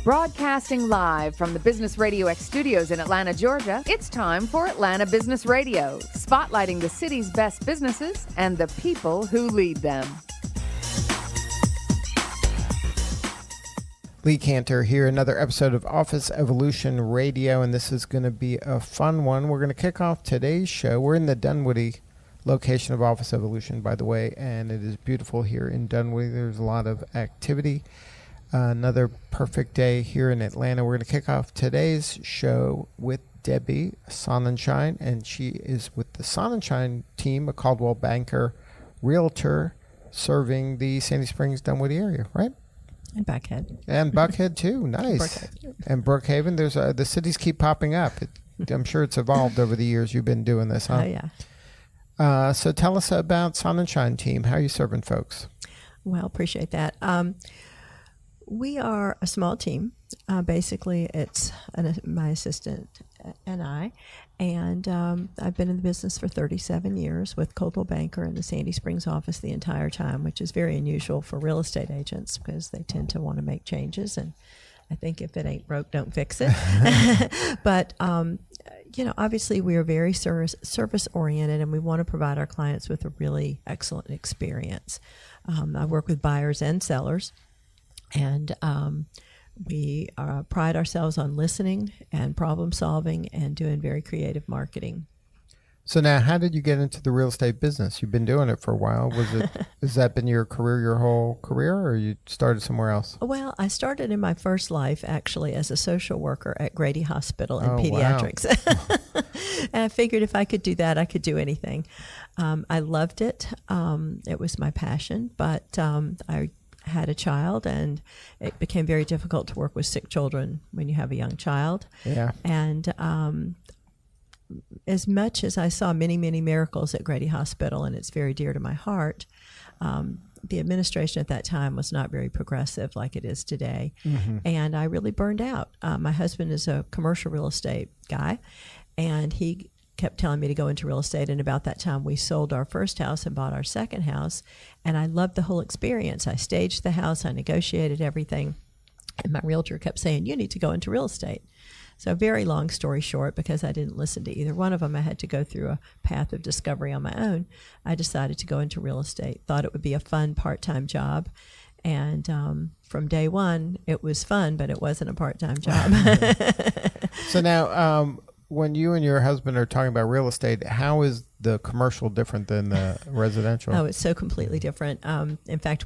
Broadcasting live from the Business Radio X studios in Atlanta, Georgia, it's time for Atlanta Business Radio, spotlighting the city's best businesses and the people who lead them. Lee Cantor here, another episode of Office Evolution Radio, and this is going to be a fun one. We're going to kick off today's show. We're in the Dunwoody location of Office Evolution, by the way, and it is beautiful here in Dunwoody. There's a lot of activity. Another perfect day here in Atlanta. We're going to kick off today's show with Debbie Sonenshine, and she is with the Sonenshine team, a Coldwell banker, realtor, serving the Sandy Springs, Dunwoody area, right? And Buckhead. And Buckhead, too. Nice. Brookhaven. And Brookhaven. There's the cities keep popping up. I'm sure it's evolved over the years you've been doing this, huh? Oh, yeah. So tell us about Sonenshine team. How are you serving folks? Well, appreciate that. We are a small team. Basically, it's my assistant and I. And I've been in the business for 37 years with Coldwell Banker in the Sandy Springs office the entire time, which is very unusual for real estate agents because they tend to want to make changes. And I think if it ain't broke, don't fix it. But, obviously we are very service-oriented, and we want to provide our clients with a really excellent experience. I work with buyers and sellers. And we pride ourselves on listening and problem solving and doing very creative marketing. So now, how did you get into the real estate business? You've been doing it for a while. Has that been your career, your whole career, or you started somewhere else? Well, I started in my first life actually as a social worker at Grady Hospital in Oh, pediatrics. Wow. And I figured if I could do that, I could do anything. I loved it. It was my passion, but I had a child, and it became very difficult to work with sick children when you have a young child. Yeah. And as much as I saw many, many miracles at Grady Hospital, and it's very dear to my heart, the administration at that time was not very progressive like it is today. Mm-hmm. And I really burned out. My husband is a commercial real estate guy, and he kept telling me to go into real estate. And about that time, we sold our first house and bought our second house. And I loved the whole experience. I staged the house. I negotiated everything. And my realtor kept saying, you need to go into real estate. So very long story short, because I didn't listen to either one of them, I had to go through a path of discovery on my own. I decided to go into real estate. Thought it would be a fun part-time job. And from day one, it was fun, but it wasn't a part-time job. So now, when you and your husband are talking about real estate, how is the commercial different than the residential? Oh, it's so completely different. In fact,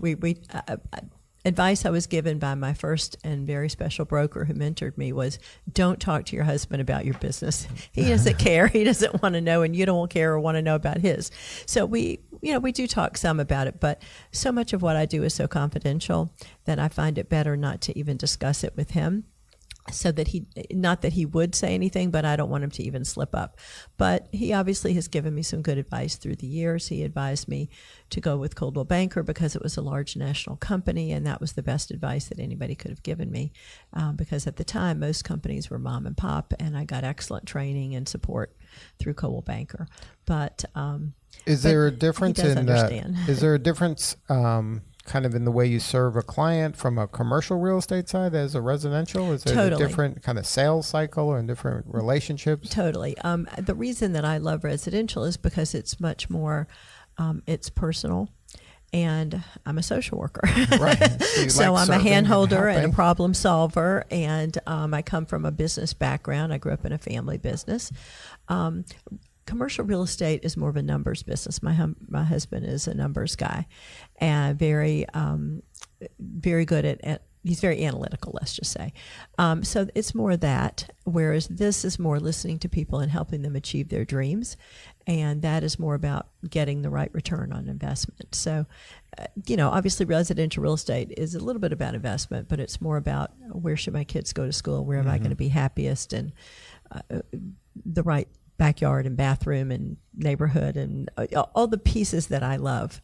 advice I was given by my first and very special broker who mentored me was, don't talk to your husband about your business. He doesn't care. He doesn't want to know, and you don't care or want to know about his. So we do talk some about it, but so much of what I do is so confidential that I find it better not to even discuss it with him. So that not that he would say anything, but I don't want him to even slip up. But he obviously has given me some good advice through the years. He advised me to go with Coldwell Banker because it was a large national company, and that was the best advice that anybody could have given me. Because at the time, most companies were mom and pop, and I got excellent training and support through Coldwell Banker. But is there a difference he does understand. Is there a difference kind of in the way you serve a client from a commercial real estate side as a residential? Is there Totally. a different kind of sales cycle or different relationships? Totally. The reason that I love residential is because it's much more, it's personal, and I'm a social worker. Right. So like I'm a hand holder and a helping. problem solver, and I come from a business background. I grew up in a family business. Commercial real estate is more of a numbers business. My husband is a numbers guy, and very good at. He's very analytical, let's just say. So it's more that, whereas this is more listening to people and helping them achieve their dreams, and that is more about getting the right return on investment. So, obviously residential real estate is a little bit about investment, but it's more about where should my kids go to school, where am I going to be happiest, and the right backyard and bathroom and neighborhood and all the pieces that I love.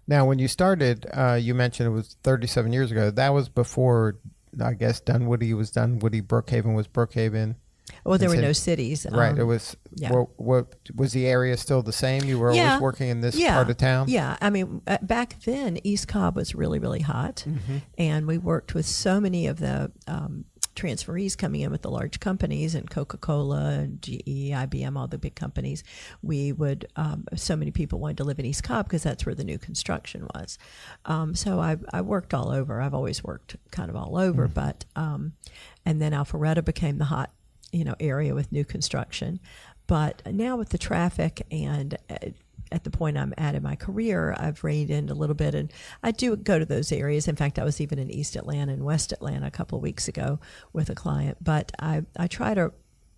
Now, when you started, you mentioned it was 37 years ago. That was before, I guess, Dunwoody was Dunwoody, Brookhaven was Brookhaven. Well, there were no cities. Right. It was. Yeah. What was the area still the same? You were always working in this part of town. Yeah. I mean, back then, East Cobb was really, really hot, and we worked with so many of the transferees coming in with the large companies and Coca-Cola and GE, IBM, all the big companies. We would, so many people wanted to live in East Cobb because that's where the new construction was. So I worked all over. I've always worked kind of all over, but, and then Alpharetta became the hot, area with new construction. But now with the traffic and at the point I'm at in my career, I've reined in a little bit, and I do go to those areas. In fact, I was even in East Atlanta and West Atlanta a couple of weeks ago with a client, but I try to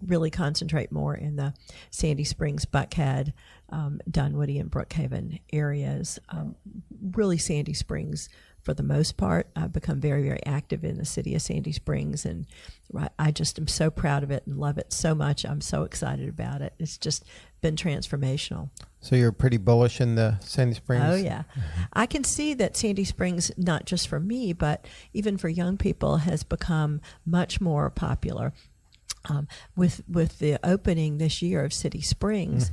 really concentrate more in the Sandy Springs, Buckhead, Dunwoody, and Brookhaven areas. Really Sandy Springs, for the most part. I've become very, very active in the city of Sandy Springs, and I just am so proud of it and love it so much. I'm so excited about it. It's just been transformational. So you're pretty bullish in the Sandy Springs? Oh, yeah. I can see that Sandy Springs, not just for me, but even for young people, has become much more popular. With the opening this year of City Springs,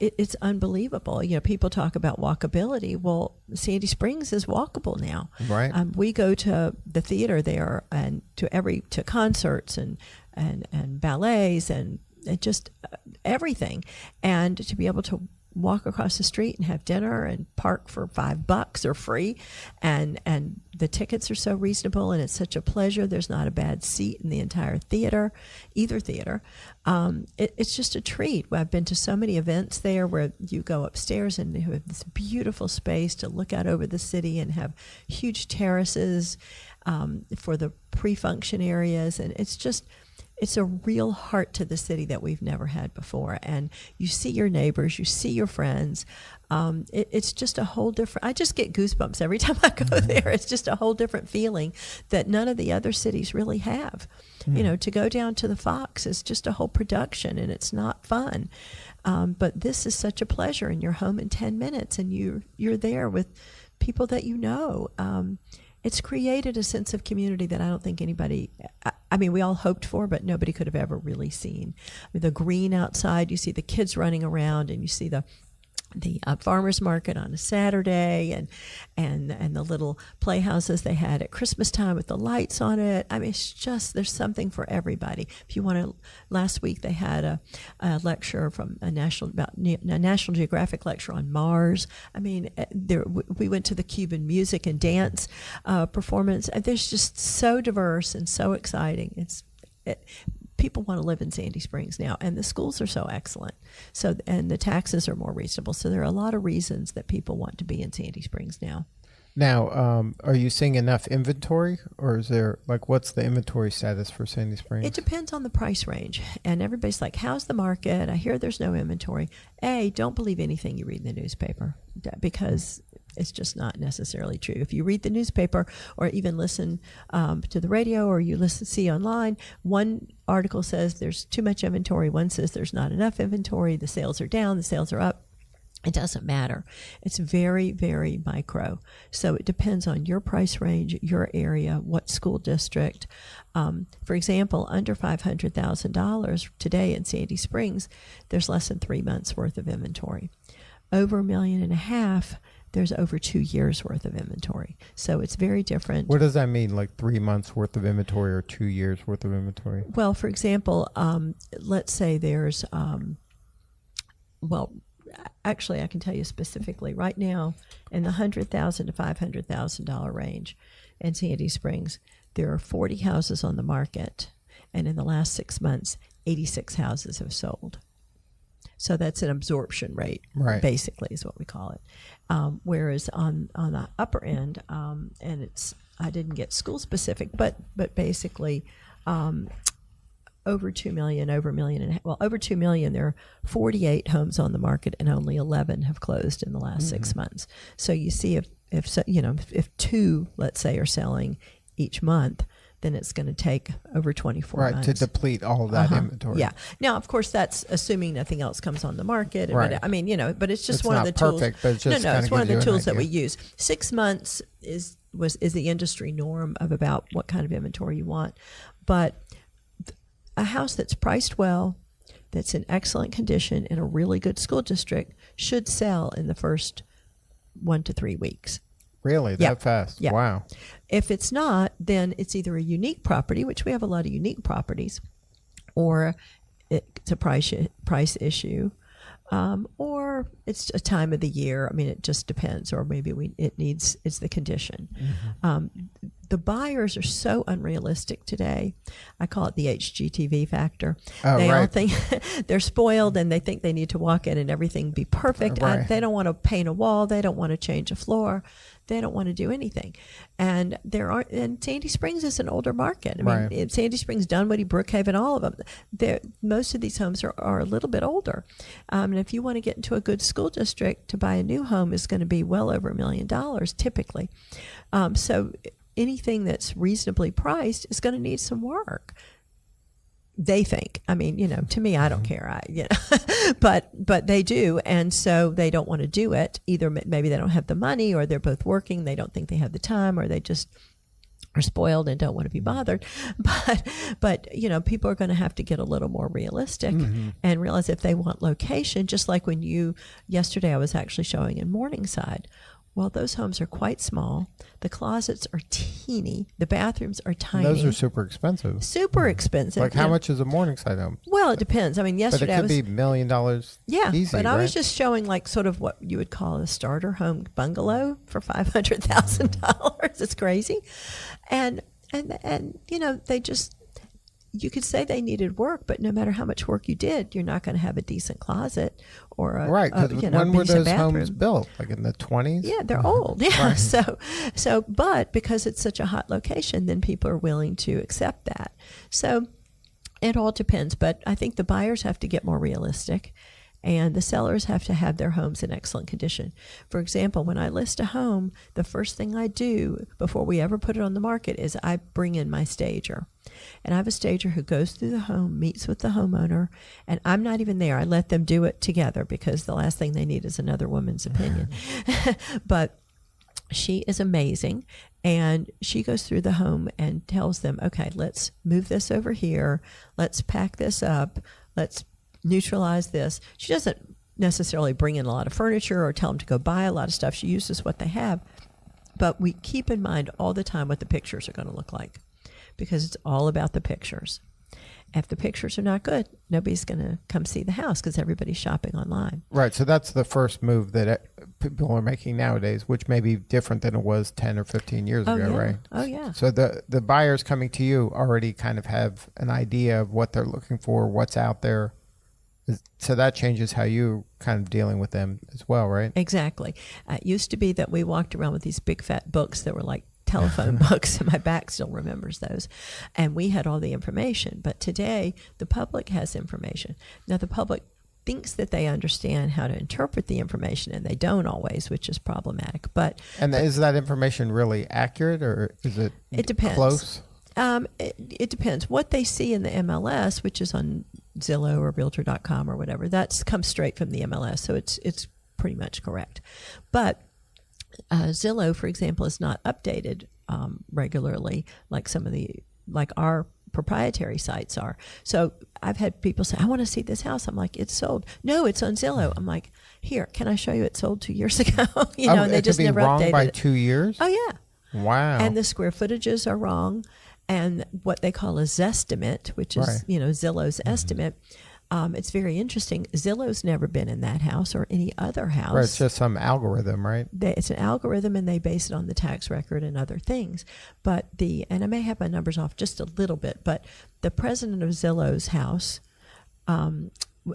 it's unbelievable. People talk about walkability. Well, Sandy Springs is walkable now. Right. We go to the theater there and to concerts and ballets and just everything, and to be able to walk across the street and have dinner and park for $5 or free, and the tickets are so reasonable, and it's such a pleasure. There's not a bad seat in the entire theater, either theater. It's just a treat. I've been to so many events there where you go upstairs and you have this beautiful space to look out over the city and have huge terraces for the pre-function areas, and it's a real heart to the city that we've never had before. And you see your neighbors, you see your friends. It's just a whole different, I just get goosebumps every time I go there. It's just a whole different feeling that none of the other cities really have. To go down to the Fox is just a whole production, and it's not fun. But this is such a pleasure, and you're home in 10 minutes, and you're there with people that you know. It's created a sense of community that I don't think anybody, we all hoped for, but nobody could have ever really seen. The green outside, you see the kids running around, and you see the farmers market on a Saturday, and the little playhouses they had at Christmas time with the lights on it. It's just, there's something for everybody. If you want to, last week they had a lecture from a National Geographic lecture on Mars. We went to the Cuban music and dance performance. There's just so diverse and so exciting. People want to live in Sandy Springs now, and the schools are so excellent. And the taxes are more reasonable. So there are a lot of reasons that people want to be in Sandy Springs now. Now, are you seeing enough inventory, or is there, what's the inventory status for Sandy Springs? It depends on the price range. And everybody's like, how's the market? I hear there's no inventory. Don't believe anything you read in the newspaper, because it's just not necessarily true. If you read the newspaper or even listen to the radio, or you see online, one article says there's too much inventory, one says there's not enough inventory, the sales are down, the sales are up. It doesn't matter. It's very, very micro. So it depends on your price range, your area, what school district. For example, under $500,000 today in Sandy Springs, there's less than 3 months worth of inventory. Over $1.5 million, there's over 2 years worth of inventory. So it's very different. What does that mean, 3 months worth of inventory or 2 years worth of inventory? Well, for example, let's say there's, actually, I can tell you specifically right now in the $100,000 to $500,000 range in Sandy Springs, there are 40 houses on the market, and in the last 6 months, 86 houses have sold. So that's an absorption rate, right, basically, is what we call it. Whereas on the upper end, and I didn't get school specific, but basically. Over 2 million, over $1.5 million. Well, over 2 million, there are 48 homes on the market, and only 11 have closed in the last 6 months. So you see, if two, let's say, are selling each month, then it's going to take over 24 months. Right, to deplete all of that inventory. Yeah. Now, of course, that's assuming nothing else comes on the market. Right. But it's just it's one of the tools. Perfect, but it's just it's one of the tools that we use. 6 months is the industry norm of about what kind of inventory you want. But a house that's priced well, that's in excellent condition in a really good school district should sell in the first 1 to 3 weeks. Really? That fast? Yeah. Wow. If it's not, then it's either a unique property, which we have a lot of unique properties, or it's a price issue, or it's a time of the year. I mean, it just depends. Or maybe it's the condition. The buyers are so unrealistic today. I call it the HGTV factor. They all think they're spoiled, and they think they need to walk in and everything be perfect. Right. They don't want to paint a wall. They don't want to change a floor. They don't want to do anything. And Sandy Springs is an older market. I mean, Sandy Springs, Dunwoody, Brookhaven, all of them. Most of these homes are a little bit older. And if you want to get into a good school district, to buy a new home is going to be well over $1 million typically. So anything that's reasonably priced is going to need some work. They think. I mean, to me, I don't care. But they do, and so they don't want to do it. Either maybe they don't have the money, or they're both working. They don't think they have the time, or they just are spoiled and don't want to be bothered. But people are going to have to get a little more realistic and realize if they want location. Just like yesterday, I was actually showing in Morningside. Well, those homes are quite small. The closets are teeny. The bathrooms are tiny. Those are super expensive. Super expensive. Like how much is a Morningside home? Well, it depends. I mean, yesterday but it could be $1 million. Yeah, easy, but I was just showing like sort of what you would call a starter home bungalow for $500,000. It's crazy, and they just. You could say they needed work, but no matter how much work you did, you're not going to have a decent closet or a when were those bathroom. homes built? Like in the 20s? Yeah, they're old. Yeah, so but because it's such a hot location, then people are willing to accept that. So it all depends, but I think the buyers have to get more realistic. And the sellers have to have their homes in excellent condition. For example, when I list a home, the first thing I do before we ever put it on the market is I bring in my stager. And I have a stager who goes through the home, meets with the homeowner, and I'm not even there. I let them do it together because the last thing they need is another woman's opinion. But she is amazing, and she goes through the home and tells them, okay, let's move this over here. Let's pack this up. Let's neutralize this. She doesn't necessarily bring in a lot of furniture or tell them to go buy a lot of stuff. She uses what they have. But we keep in mind all the time what the pictures are going to look like, because it's all about the pictures. If the pictures are not good, nobody's going to come see the house because everybody's shopping online. Right. So that's the first move that people are making nowadays, which may be different than it was 10 or 15 years ago, right? Oh, yeah. So the buyers coming to you already kind of have an idea of what they're looking for, what's out there. So that changes how you kind of dealing with them as well, right? Exactly. It used to be that we walked around with these big fat books that were like telephone books, and my back still remembers those. And we had all the information. But today, the public has information. Now, the public thinks that they understand how to interpret the information, and they don't always, which is problematic. And is that information really accurate, or is it depends. Close? It depends. What they see in the MLS, which is on Zillow or Realtor.com or whatever, that comes straight from the MLS, so it's pretty much correct. But Zillow, for example, is not updated regularly like like our proprietary sites are. So I've had people say, I want to see this house. I'm like, it's sold. No, it's on Zillow. I'm like, here, can I show you it sold 2 years ago? And they just never updated it. Wrong by 2 years? Oh, yeah. Wow. And the square footages are wrong. And what they call a zestimate, which is, Zillow's estimate, it's very interesting. Zillow's never been in that house or any other house. Right, it's just some algorithm, right? It's an algorithm, and they base it on the tax record and other things. And I may have my numbers off just a little bit, but the president of Zillow's house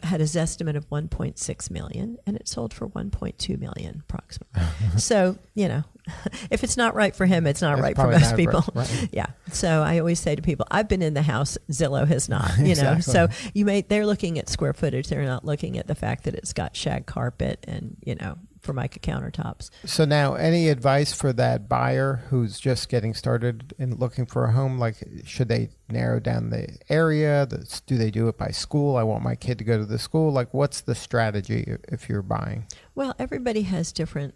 had a zestimate of $1.6 million, and it sold for $1.2 million approximately. So, if it's not right for him, it's not right for most people. Right. Yeah. So I always say to people, I've been in the house, Zillow has not, Exactly. So they're looking at square footage. They're not looking at the fact that it's got shag carpet and, Formica countertops. So now, any advice for that buyer who's just getting started and looking for a home? Like, should they narrow down the area? Do they do it by school? I want my kid to go to the school. Like, what's the strategy if you're buying? Well, everybody has different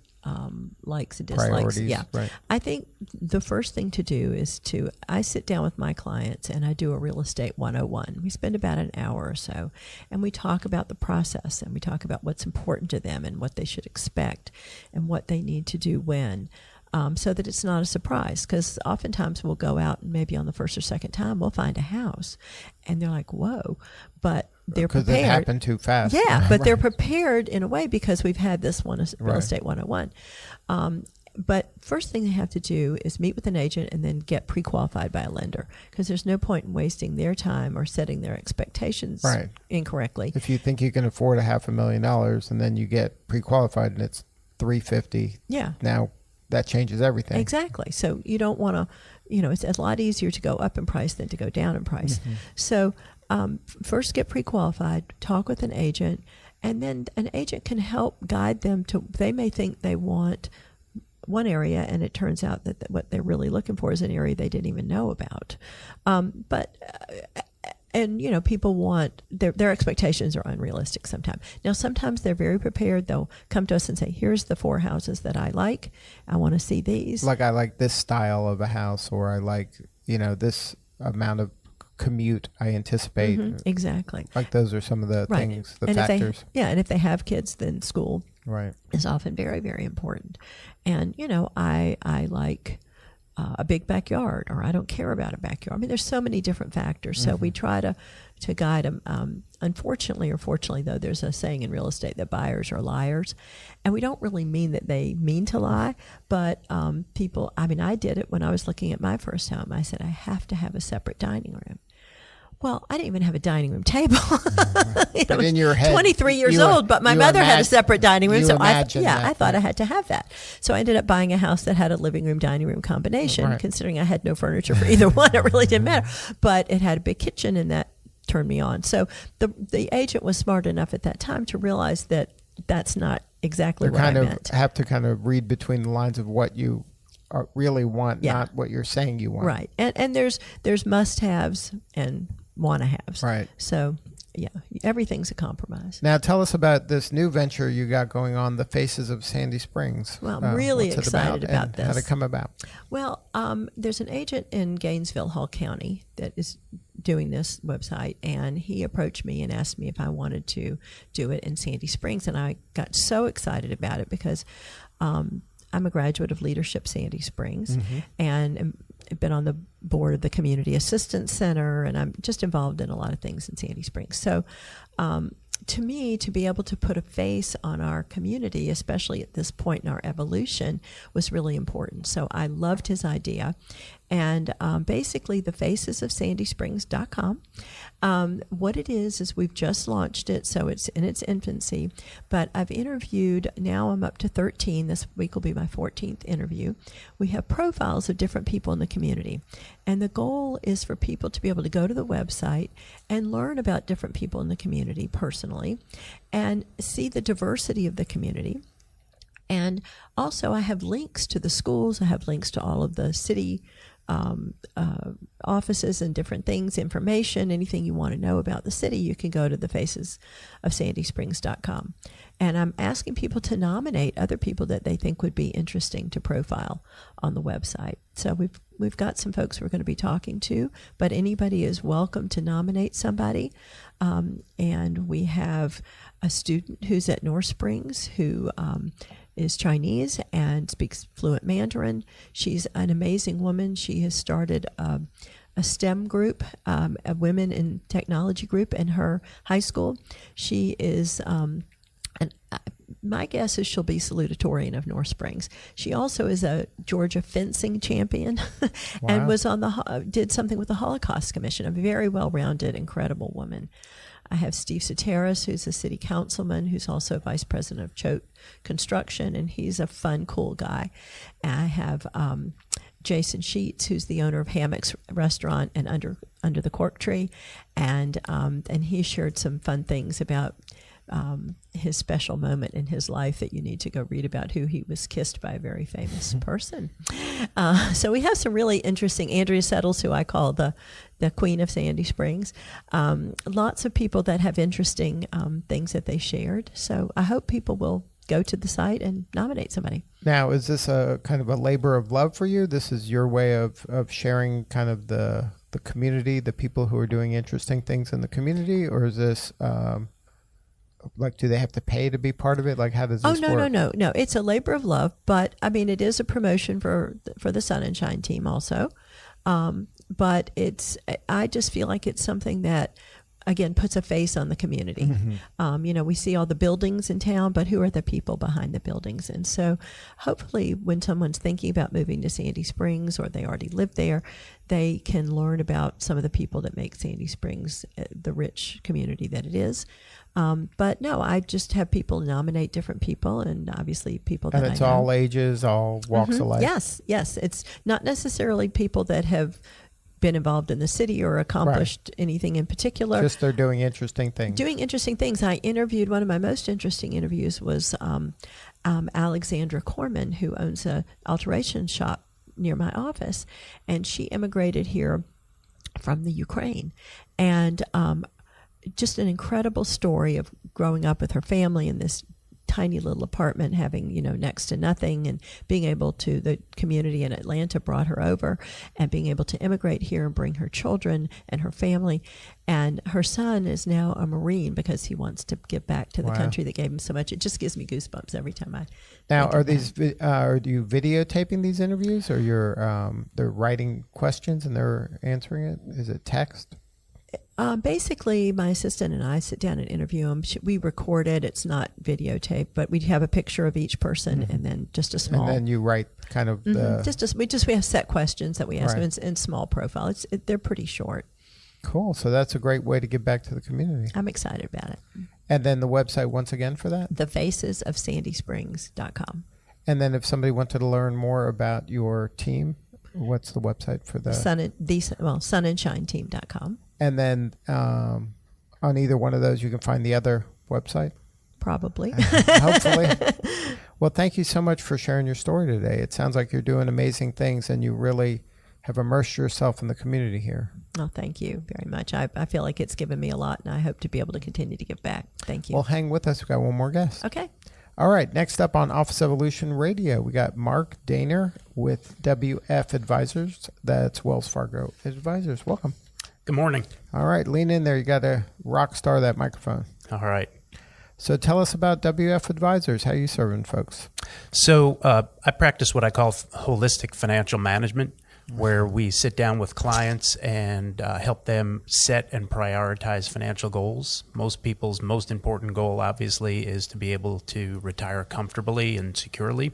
likes and dislikes. Priorities, Yeah. right. I think the first thing to do is I sit down with my clients and I do a real estate 101. We spend about an hour or so and we talk about the process and we talk about what's important to them and what they should expect and what they need to do when. So that it's not a surprise, because oftentimes we'll go out and maybe on the first or second time we'll find a house and they're like, whoa, but they're prepared. Because it happened too fast. Yeah, but Right. they're prepared in a way because we've had this one, Real Right. Estate 101. But first thing they have to do is meet with an agent and then get pre-qualified by a lender, because there's no point in wasting their time or setting their expectations Right. incorrectly. If you think you can afford $500,000 and then you get pre-qualified and it's $350, Yeah. now that changes everything. Exactly. So you don't want to, it's a lot easier to go up in price than to go down in price. Mm-hmm. So first get pre-qualified, talk with an agent, and then an agent can help guide them to, they may think they want one area and it turns out that what they're really looking for is an area they didn't even know about. And people want, their expectations are unrealistic sometimes. Now, sometimes they're very prepared. They'll come to us and say, here's the 4 houses that I like. I want to see these. Like I like this style of a house, or I like, this amount of commute I anticipate. Exactly. Like those are some of the Right. things, the And factors. and if they have kids, then school Right. is often very, very important. And, I like a big backyard, or I don't care about a backyard. I mean, there's so many different factors. So we try to guide them. Unfortunately or fortunately, though, there's a saying in real estate that buyers are liars. And we don't really mean that they mean to lie, but people, I did it when I was looking at my first home. I said, I have to have a separate dining room. Well, I didn't even have a dining room table. But in your head, 23 years you old, but my mother had a separate dining room, you so imagined that, I thought I had to have that. So I ended up buying a house that had a living room, dining room combination. Right. Considering I had no furniture for either one, it really didn't matter. But it had a big kitchen, and that turned me on. So the agent was smart enough at that time to realize that that's not exactly what I meant. Have to kind of read between the lines of what you really want, not what you're saying you want. Right. And there's must-haves and want-to-haves. Right. So, yeah, everything's a compromise. Now tell us about this new venture you got going on, the Faces of Sandy Springs. Well, I'm really what's it excited about this. How did it come about? Well, there's an agent in Gainesville, Hall County, that is doing this website, and he approached me and asked me if I wanted to do it in Sandy Springs, and I got so excited about it because I'm a graduate of Leadership Sandy Springs, and I've been on the board of the Community Assistance Center, and I'm just involved in a lot of things in Sandy Springs. So to me, to be able to put a face on our community, especially at this point in our evolution, was really important. So I loved his idea. And basically, the facesofsandysprings.com. What it is we've just launched it, so it's in its infancy. But I've interviewed, now I'm up to 13. This week will be my 14th interview. We have profiles of different people in the community. And the goal is for people to be able to go to the website and learn about different people in the community personally and see the diversity of the community. And also, I have links to the schools. I have links to all of the city offices and different things, information, anything you want to know about the city, you can go to the facesofsandysprings.com. And I'm asking people to nominate other people that they think would be interesting to profile on the website. So we've got some folks we're going to be talking to, but anybody is welcome to nominate somebody. And we have a student who's at North Springs who is Chinese and speaks fluent Mandarin. She's an amazing woman. She has started a STEM group, a women in technology group in her high school. She is, my guess is she'll be salutatorian of North Springs. She also is a Georgia fencing champion and was on did something with the Holocaust Commission. A very well-rounded, incredible woman. I have Steve Soteris, who's a city councilman, who's also vice president of Choate Construction, and he's a fun, cool guy. And I have Jason Sheets, who's the owner of Hammocks Restaurant and Under the Cork Tree, and he shared some fun things about his special moment in his life that you need to go read about, who he was kissed by a very famous person. So we have some really interesting, Andrea Settles, who I call the Queen of Sandy Springs. Lots of people that have interesting things that they shared. So I hope people will go to the site and nominate somebody. Now, is this a kind of a labor of love for you? This is your way of sharing kind of the community, the people who are doing interesting things in the community, or is this like, do they have to pay to be part of it? Like, how does this work? No. It's a labor of love, but I mean, it is a promotion for the Sonenshine team also. But I just feel like it's something that, again, puts a face on the community. Mm-hmm. We see all the buildings in town, but who are the people behind the buildings? And so hopefully when someone's thinking about moving to Sandy Springs or they already live there, they can learn about some of the people that make Sandy Springs the rich community that it is. But no, I just have people nominate different people, and obviously people that I know. And it's all ages, all walks of life? Yes. It's not necessarily people that have been involved in the city or accomplished anything in particular. Just they're doing interesting things. I interviewed, one of my most interesting interviews was Alexandra Corman, who owns a alteration shop near my office, and she immigrated here from the Ukraine. And just an incredible story of growing up with her family in this tiny little apartment, having, next to nothing, and being able to, the community in Atlanta brought her over, and being able to immigrate here and bring her children and her family. And her son is now a Marine because he wants to give back to the country that gave him so much. It just gives me goosebumps every time I Now, are you videotaping these interviews, or they're writing questions and they're answering it? Is it text? Basically, my assistant and I sit down and interview them. We record it. It's not videotape, but we have a picture of each person, and then just a small. And then you write kind of the. We have set questions that we ask them in small profile. They're pretty short. Cool. So that's a great way to give back to the community. I'm excited about it. And then the website once again for that? thefacesofsandysprings.com. And then if somebody wanted to learn more about your team, what's the website for that? Sonenshineteam.com. And then on either one of those, you can find the other website? Probably. Hopefully. Well, thank you so much for sharing your story today. It sounds like you're doing amazing things, and you really have immersed yourself in the community here. Oh, thank you very much. I feel like it's given me a lot, and I hope to be able to continue to give back. Thank you. Well, hang with us. We've got one more guest. Okay. All right. Next up on Office Evolution Radio, we got Marc Daner with WF Advisors. That's Wells Fargo Advisors. Welcome. Good morning. All right. Lean in there. You got to rock star that microphone. All right. So tell us about WF Advisors. How are you serving folks? So I practice what I call holistic financial management, where we sit down with clients and help them set and prioritize financial goals. Most people's most important goal, obviously, is to be able to retire comfortably and securely.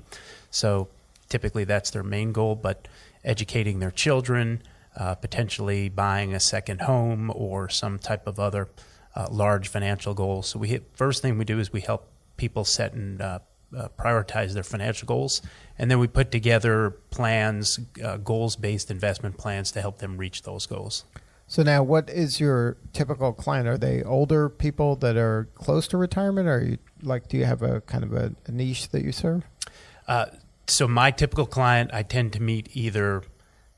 So typically that's their main goal, but educating their children, potentially buying a second home or some type of other large financial goal. So first thing we do is we help people set and prioritize their financial goals, and then we put together plans, goals-based investment plans to help them reach those goals. So now, what is your typical client? Are they older people that are close to retirement, or do you have a kind of a niche that you serve? So my typical client, I tend to meet either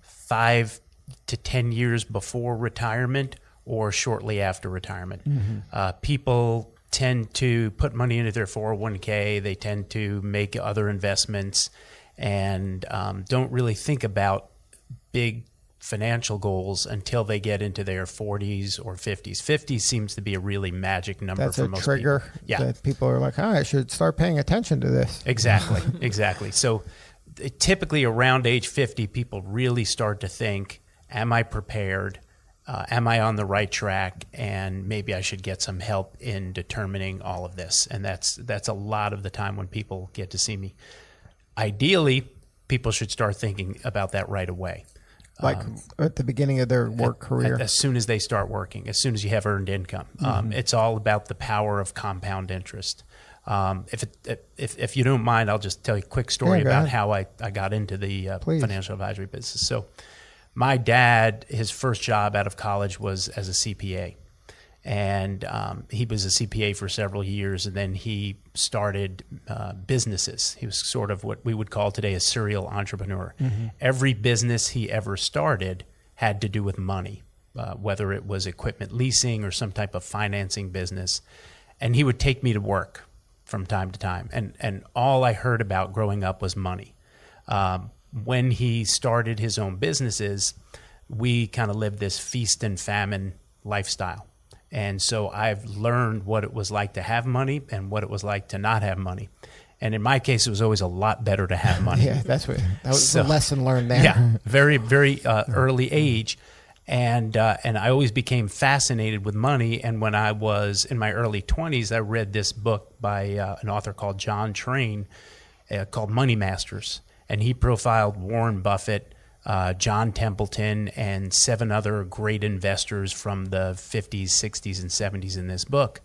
5 to 10 years before retirement or shortly after retirement. People tend to put money into their 401k. They tend to make other investments and don't really think about big financial goals until they get into their 40s or 50s. 50 seems to be a really magic number for most people. That's a trigger that people are like, I should start paying attention to this. Exactly. So typically around age 50, people really start to think, am I prepared? Am I on the right track? And maybe I should get some help in determining all of this. And that's a lot of the time when people get to see me. Ideally, people should start thinking about that right away. Like at the beginning of their work career? As soon as they start working, as soon as you have earned income. It's all about the power of compound interest. If you don't mind, I'll just tell you a quick story about how I got into the financial advisory business. So my dad, his first job out of college was as a CPA. And he was a CPA for several years, and then he started businesses. He was sort of what we would call today a serial entrepreneur. Every business he ever started had to do with money, whether it was equipment leasing or some type of financing business. And he would take me to work. from time to time. And all I heard about growing up was money. When he started his own businesses, we kind of lived this feast and famine lifestyle. And so I've learned what it was like to have money and what it was like to not have money. And in my case, it was always a lot better to have money. Yeah, that was the lesson learned there. Yeah, very, very early age. And I always became fascinated with money. And when I was in my early 20s, I read this book by an author called John Train called Money Masters. And he profiled Warren Buffett, John Templeton, and 7 other great investors from the 50s, 60s, and 70s in this book.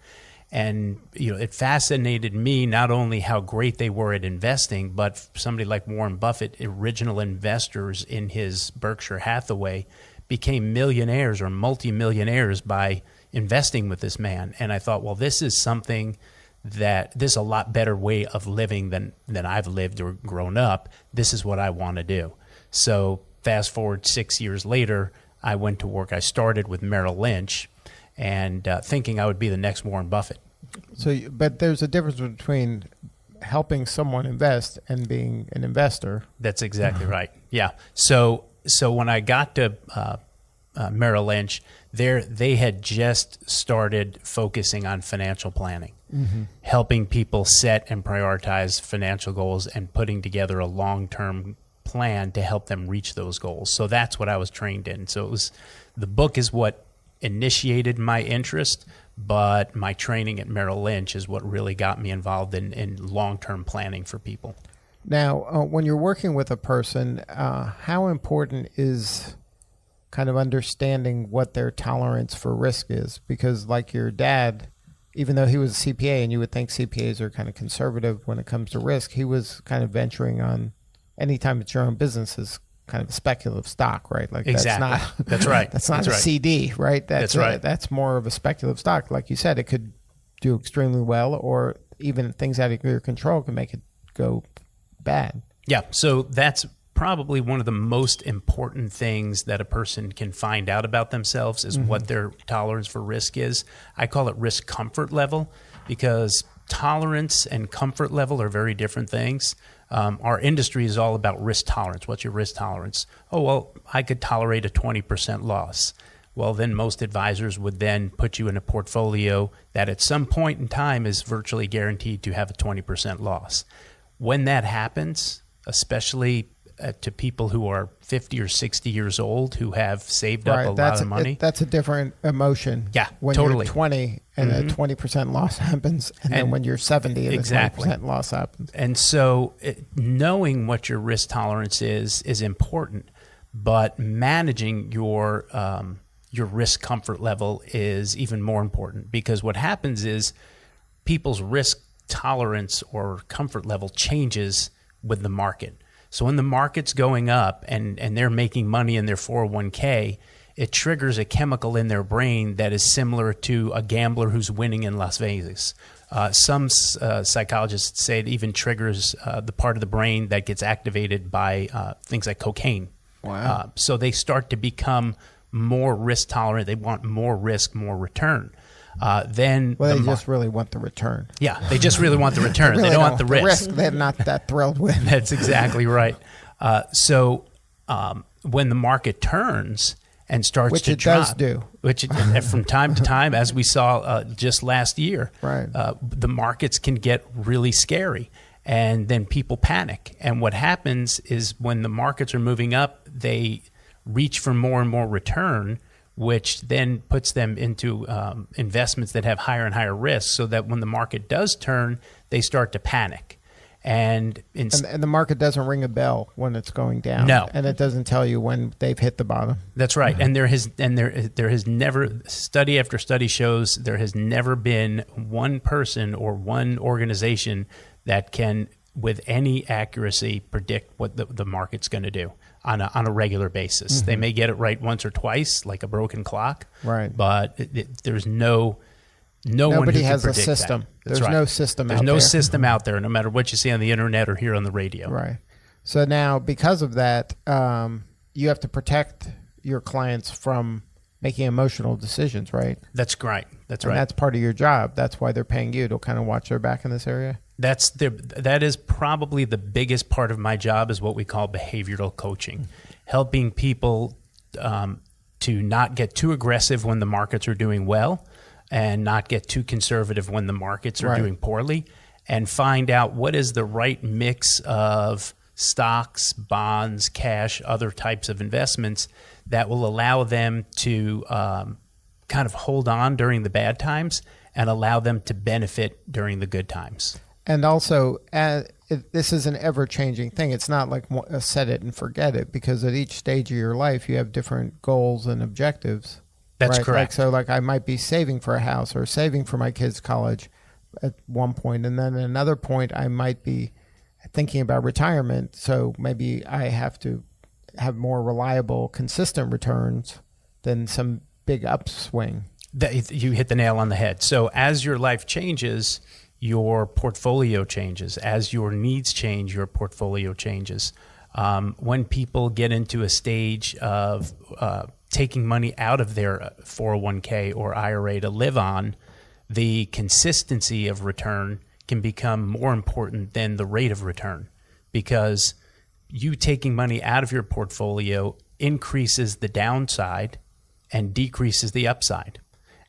And it fascinated me not only how great they were at investing, but somebody like Warren Buffett, original investors in his Berkshire Hathaway, became millionaires or multimillionaires by investing with this man. And I thought, well, this is something that this is a lot better way of living than I've lived or grown up. This is what I want to do. So fast forward 6 years later, I went to work. I started with Merrill Lynch and thinking I would be the next Warren Buffett. So, but there's a difference between helping someone invest and being an investor. That's exactly right. Yeah. So when I got to Merrill Lynch, they had just started focusing on financial planning, helping people set and prioritize financial goals and putting together a long-term plan to help them reach those goals. So that's what I was trained in. So the book is what initiated my interest, but my training at Merrill Lynch is what really got me involved in long-term planning for people. Now, when you're working with a person, how important is kind of understanding what their tolerance for risk is? Because like your dad, even though he was a CPA and you would think CPAs are kind of conservative when it comes to risk, he was kind of venturing on anytime it's your own business is kind of a speculative stock, right? Like exactly. That's right. That's not that's a right. CD, right? That's right. That's more of a speculative stock. Like you said, it could do extremely well, or even things out of your control can make it go bad. Yeah. So that's probably one of the most important things that a person can find out about themselves is what their tolerance for risk is. I call it risk comfort level because tolerance and comfort level are very different things. Our industry is all about risk tolerance. What's your risk tolerance? Oh, well, I could tolerate a 20% loss. Well, then most advisors would then put you in a portfolio that at some point in time is virtually guaranteed to have a 20% loss. When that happens, especially to people who are 50 or 60 years old who have saved up a lot of money. That's a different emotion. Yeah, when totally. you're 20 and a 20% loss happens, and then when you're 70 and exactly. a 20% loss happens. And so knowing what your risk tolerance is important, but managing your risk comfort level is even more important because what happens is people's risk tolerance or comfort level changes with the market. So when the market's going up and they're making money in their 401k, it triggers a chemical in their brain that is similar to a gambler who's winning in Las Vegas. Some psychologists say it even triggers the part of the brain that gets activated by things like cocaine. Wow. So they start to become more risk tolerant. They want more risk, more return. Then they just really want the return. Yeah, they just really want the return. They don't want the risk. They're not that thrilled with. That's exactly right. So when the market turns and starts to drop, does do, which from time to time, as we saw just last year, right. The markets can get really scary, and then people panic. And what happens is when the markets are moving up, they reach for more and more return, which then puts them into investments that have higher and higher risk, so that when the market does turn, they start to panic. And the market doesn't ring a bell when it's going down. No. And it doesn't tell you when they've hit the bottom. That's right. And there has never, study after study shows, there has never been one person or one organization that can, with any accuracy, predict what the market's going to do on a regular basis. They may get it right once or twice, like a broken clock. Right. But there's nobody one who has can a predict system. That. That's There's right. no system There's out no there. system out there, no matter what you see on the internet or hear on the radio. Right. So now, because of that, you have to protect your clients from making emotional decisions, right? That's right. That's And right. that's part of your job. That's why they're paying you to kind of watch their back in this area. That is probably the biggest part of my job, is what we call behavioral coaching, helping people to not get too aggressive when the markets are doing well and not get too conservative when the markets are doing poorly, and find out what is the right mix of stocks, bonds, cash, other types of investments that will allow them to kind of hold on during the bad times and allow them to benefit during the good times. And also, this is an ever-changing thing. It's not like a set it and forget it, because at each stage of your life, you have different goals and objectives. That's right? correct. Like I might be saving for a house or saving for my kids' college at one point, and then at another point, I might be thinking about retirement. So maybe I have to have more reliable, consistent returns than some big upswing. You hit the nail on the head. So as your life changes, your portfolio changes. As your needs change, your portfolio changes. When people get into a stage of taking money out of their 401k or IRA to live on, the consistency of return can become more important than the rate of return, because you taking money out of your portfolio increases the downside and decreases the upside.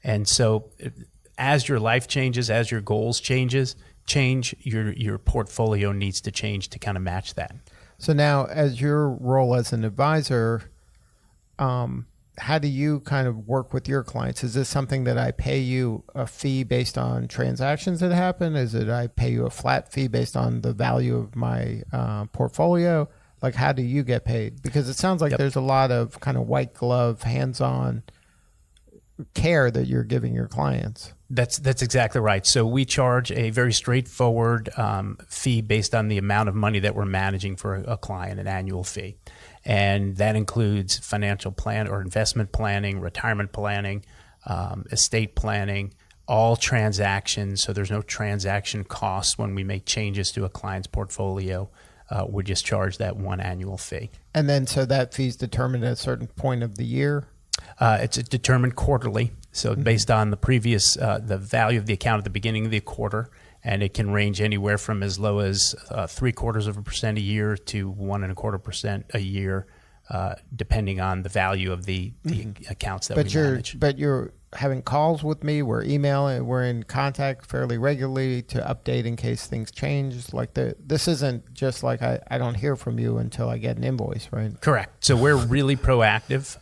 And so as your life changes, as your goals change, your portfolio needs to change to kind of match that. So now, as your role as an advisor, how do you kind of work with your clients? Is this something that I pay you a fee based on transactions that happen? Is it I pay you a flat fee based on the value of my portfolio? Like, how do you get paid? Because it sounds like there's a lot of kind of white glove, hands-on care that you're giving your clients. That's exactly right. So we charge a very straightforward fee based on the amount of money that we're managing for a client, an annual fee. And that includes financial plan or investment planning, retirement planning, estate planning, all transactions. So there's no transaction costs when we make changes to a client's portfolio. We just charge that one annual fee. And then so that fee is determined at a certain point of the year? It's determined quarterly. So based on the previous, the value of the account at the beginning of the quarter, and it can range anywhere from as low as 0.75% a year to 1.25% a year, depending on the value of the accounts that we manage. But you're having calls with me. We're emailing. We're in contact fairly regularly to update in case things change. Like this isn't just like I don't hear from you until I get an invoice, right? Correct. So we're really proactive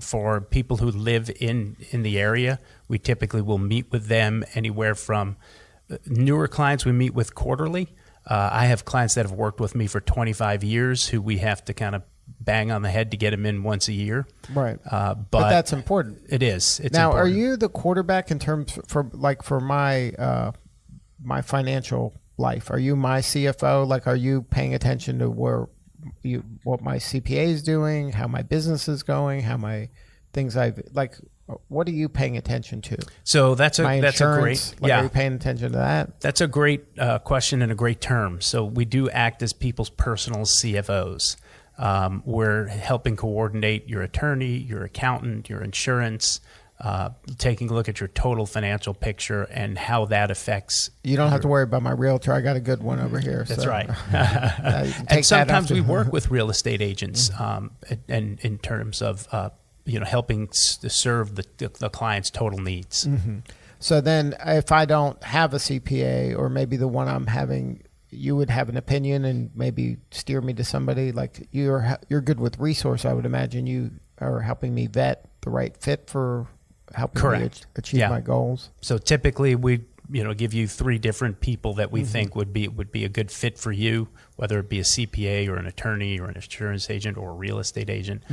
for people who live in the area. We typically will meet with them anywhere from newer clients we meet with quarterly. I have clients that have worked with me for 25 years who we have to kind of bang on the head to get them in once a year. Right. But that's important. It is. It's now, important. Are you the quarterback in terms for my my financial life? Are you my CFO? Like, are you paying attention to what my CPA is doing, how my business is going, how my things what are you paying attention to? So that's a great, Are you paying attention to that? That's a great question and a great term. So we do act as people's personal CFOs. We're helping coordinate your attorney, your accountant, your insurance, taking a look at your total financial picture and how that affects. You don't have to worry about my realtor. I got a good one over here. That's so. right. And sometimes we work with real estate agents, and in terms of helping to serve the client's total needs. Mm-hmm. So then, if I don't have a CPA, or maybe the one I'm having, you would have an opinion and maybe steer me to somebody. Like you're good with resource. I would imagine you are helping me vet the right fit for helping me achieve my goals. So typically we give you 3 different people that we think would be a good fit for you, whether it be a CPA or an attorney or an insurance agent or a real estate agent,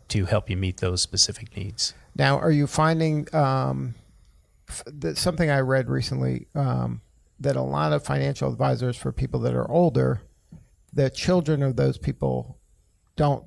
to help you meet those specific needs. Now, are you finding something I read recently, that a lot of financial advisors for people that are older, the children of those people don't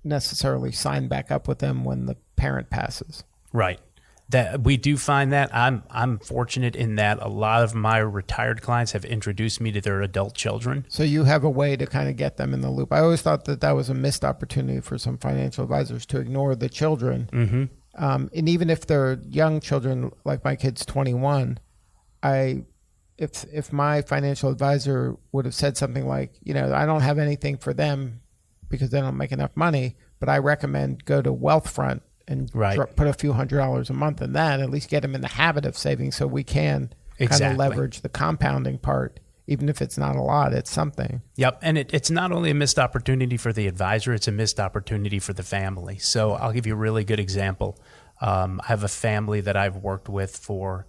necessarily sign back up with them when the parent passes? Right. That we do find that. I'm fortunate in that a lot of my retired clients have introduced me to their adult children. So you have a way to kind of get them in the loop. I always thought that was a missed opportunity for some financial advisors to ignore the children And even if they're young children, like my kid's 21, if my financial advisor would have said something like, I don't have anything for them because they don't make enough money, but I recommend go to Wealthfront and put a few $100s a month in that, at least get them in the habit of saving so we can kind of leverage the compounding part. Even if it's not a lot, it's something. Yep. And it's not only a missed opportunity for the advisor, it's a missed opportunity for the family. So I'll give you a really good example. I have a family that I've worked with for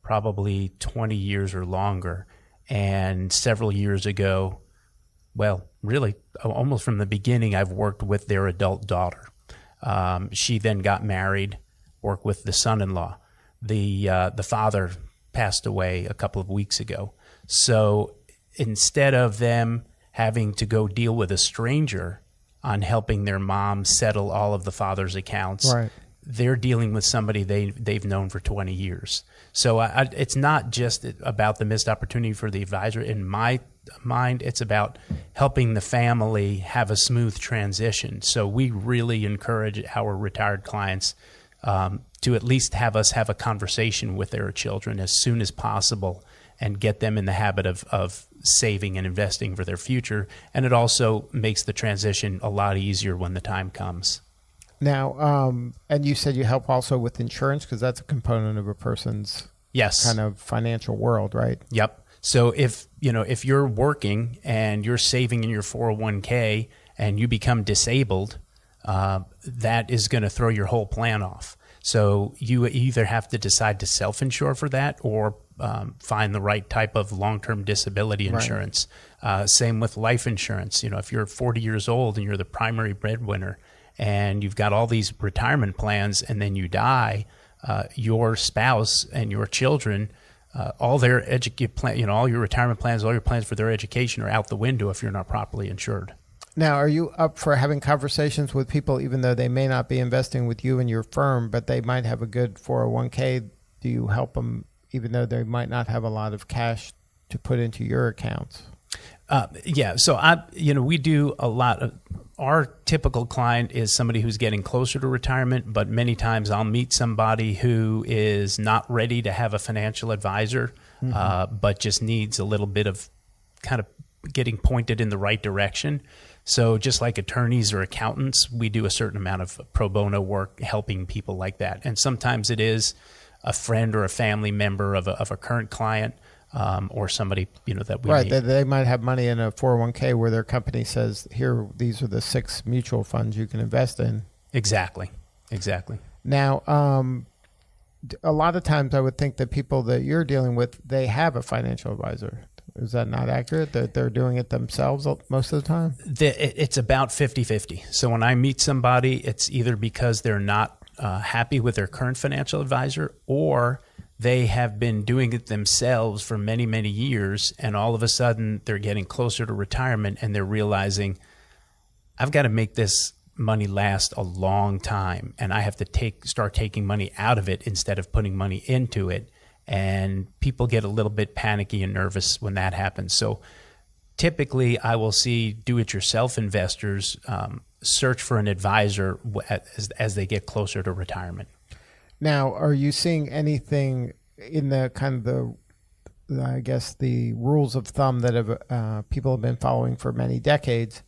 probably 20 years or longer. And several years ago, well, really almost from the beginning, I've worked with their adult daughter. She then got married, worked with the son-in-law. The father passed away a couple of weeks ago. So instead of them having to go deal with a stranger on helping their mom settle all of the father's accounts, they're dealing with somebody they've known for 20 years. So it's not just about the missed opportunity for the advisor. In my mind, it's about helping the family have a smooth transition. So we really encourage our retired clients to at least have us have a conversation with their children as soon as possible and get them in the habit of saving and investing for their future. And it also makes the transition a lot easier when the time comes. Now, and you said you help also with insurance because that's a component of a person's kind of financial world, right? Yep. So if you're working and you're saving in your 401k and you become disabled, that is going to throw your whole plan off. So you either have to decide to self-insure for that or find the right type of long-term disability insurance. Same with life insurance. If you're 40 years old and you're the primary breadwinner and you've got all these retirement plans and then you die, your spouse and your children, all their all your retirement plans, all your plans for their education are out the window if you're not properly insured. Now, are you up for having conversations with people, even though they may not be investing with you and your firm, but they might have a good 401k? Do you help them, even though they might not have a lot of cash to put into your accounts? Yeah. So we do a lot of. Our typical client is somebody who's getting closer to retirement, but many times I'll meet somebody who is not ready to have a financial advisor, but just needs a little bit of kind of getting pointed in the right direction. So just like attorneys or accountants, we do a certain amount of pro bono work helping people like that. And sometimes it is a friend or a family member of a current client. Or somebody, that we meet. They might have money in a 401k where their company says, here, these are the 6 mutual funds you can invest in. Exactly. Now, a lot of times I would think that people that you're dealing with, they have a financial advisor. Is that not accurate, that they're doing it themselves most of the time? It's about 50-50. So when I meet somebody, it's either because they're not happy with their current financial advisor or they have been doing it themselves for many, many years, and all of a sudden they're getting closer to retirement and they're realizing, I've got to make this money last a long time, and I have to start taking money out of it instead of putting money into it. And people get a little bit panicky and nervous when that happens. So typically I will see do-it-yourself investors search for an advisor as they get closer to retirement. Now, are you seeing anything in the kind of the rules of thumb that have people have been following for many decades?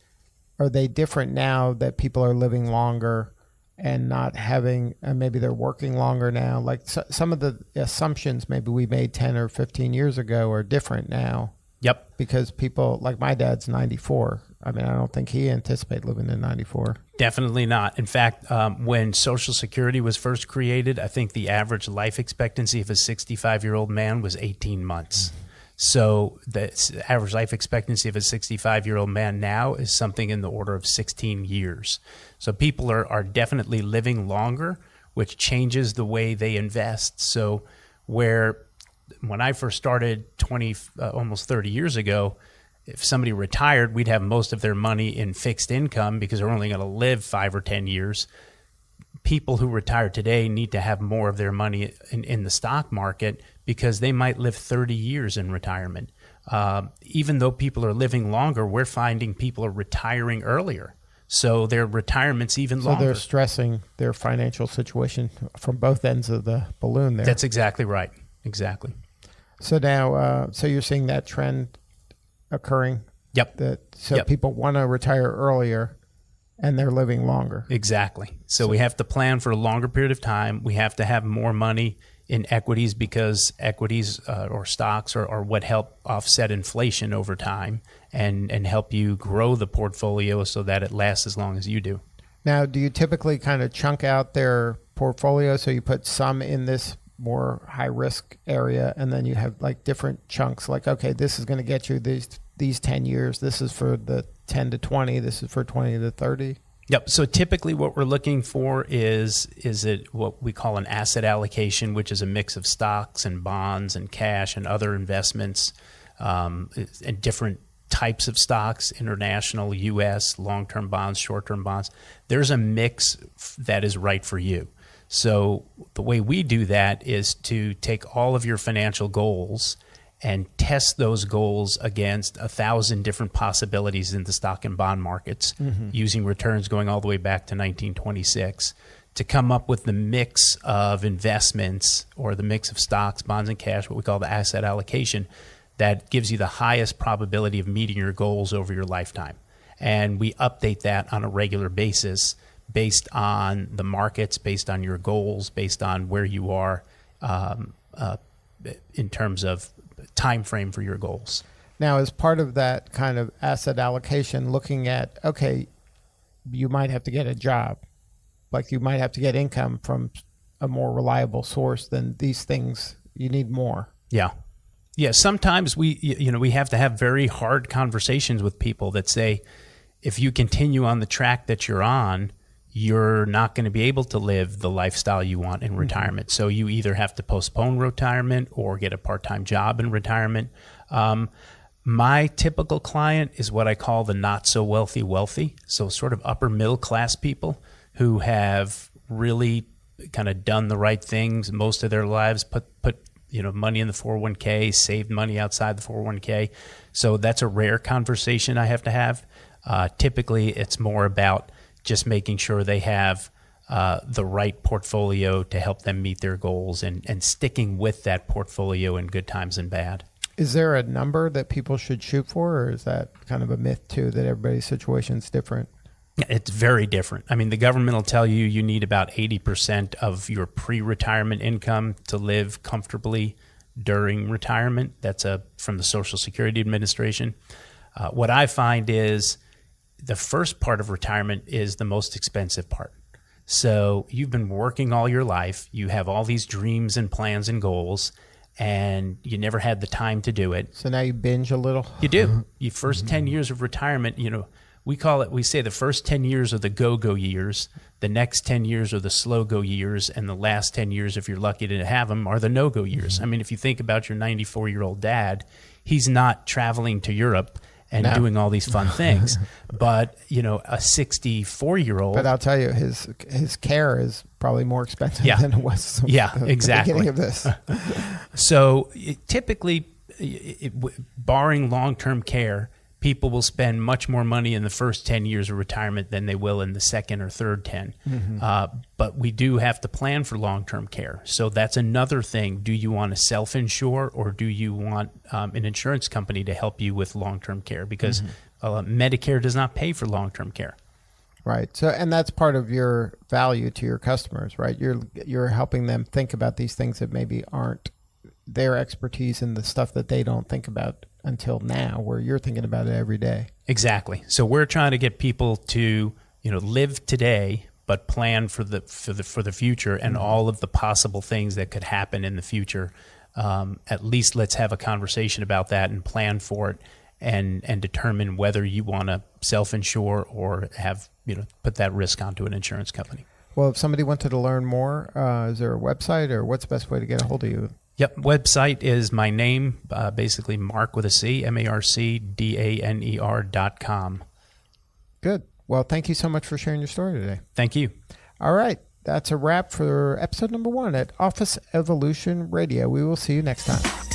Are they different now that people are living longer and not having, maybe they're working longer now? Like some of the assumptions maybe we made 10 or 15 years ago are different now. Yep. Because people, like my dad's 94. I mean, I don't think he anticipated living to 94. Definitely not. In fact, when Social Security was first created, I think the average life expectancy of a 65-year-old man was 18 months. So the average life expectancy of a 65-year-old man now is something in the order of 16 years. So people are definitely living longer, which changes the way they invest. So when I first started almost 30 years ago, if somebody retired, we'd have most of their money in fixed income because they're only going to live 5 or 10 years. People who retire today need to have more of their money in the stock market because they might live 30 years in retirement. Even though people are living longer, we're finding people are retiring earlier. So their retirement's even So longer. they're stressing their financial situation from both ends of the balloon there. That's exactly right. Exactly. So now, so you're seeing that trend occurring? Yep. So Yep. people want to retire earlier and they're living longer. Exactly. So we have to plan for a longer period of time. We have to have more money in equities because equities or stocks are what help offset inflation over time and help you grow the portfolio so that it lasts as long as you do. Now, do you typically kind of chunk out their portfolio so you put some in this more high risk area and then you have like different chunks like, okay, this is going to get you these 10 years. This is for the 10 to 20. This is for 20 to 30. Yep. So typically what we're looking for is it what we call an asset allocation, which is a mix of stocks and bonds and cash and other investments and different types of stocks, international, U.S., long-term bonds, short-term bonds. There's a mix that is right for you. So the way we do that is to take all of your financial goals and test those goals against 1,000 different possibilities in the stock and bond markets, using returns going all the way back to 1926 to come up with the mix of investments or the mix of stocks, bonds, and cash, what we call the asset allocation, that gives you the highest probability of meeting your goals over your lifetime. And we update that on a regular basis based on the markets, based on your goals, based on where you are in terms of time frame for your goals. Now, as part of that kind of asset allocation, looking at, okay, you might have to get a job, like you might have to get income from a more reliable source than these things. You need more. Yeah. Yeah. Sometimes we have to have very hard conversations with people that say, if you continue on the track that you're on, you're not going to be able to live the lifestyle you want in retirement. So you either have to postpone retirement or get a part-time job in retirement. My typical client is what I call the not so wealthy. So sort of upper middle class people who have really kind of done the right things most of their lives, put money in the 401k, saved money outside the 401k. So that's a rare conversation I have to have. Typically, it's more about just making sure they have the right portfolio to help them meet their goals and sticking with that portfolio in good times and bad. Is there a number that people should shoot for, or is that kind of a myth too, that everybody's situation is different? It's very different. I mean, the government will tell you need about 80% of your pre-retirement income to live comfortably during retirement. That's from the Social Security Administration. What I find is the first part of retirement is the most expensive part. So you've been working all your life. You have all these dreams and plans and goals, and you never had the time to do it. So now you binge a little? You do. Your first 10 years of retirement, we say the first 10 years are the go-go years, the next 10 years are the slow-go years, and the last 10 years, if you're lucky to have them, are the no-go years. I mean, if you think about your 94-year-old dad, he's not traveling to Europe and doing all these fun things. But, a 64-year-old... But I'll tell you, his care is probably more expensive than it was exactly. the beginning of this. So typically, barring long-term care, people will spend much more money in the first 10 years of retirement than they will in the second or third 10. But we do have to plan for long-term care. So that's another thing. Do you want to self-insure, or do you want an insurance company to help you with long-term care? Because Medicare does not pay for long-term care. Right. So, and that's part of your value to your customers, right? You're helping them think about these things that maybe aren't their expertise and the stuff that they don't think about until now, where you're thinking about it every day. Exactly. So we're trying to get people to, live today, but plan for the future and all of the possible things that could happen in the future. At least let's have a conversation about that and plan for it, and determine whether you want to self-insure or have put that risk onto an insurance company. Well, if somebody wanted to learn more, is there a website, or what's the best way to get a hold of you? Yep. Website is my name, basically Marc with a C, MarcDaner.com. Good. Well, thank you so much for sharing your story today. Thank you. All right. That's a wrap for episode number 1 at Office Evolution Radio. We will see you next time.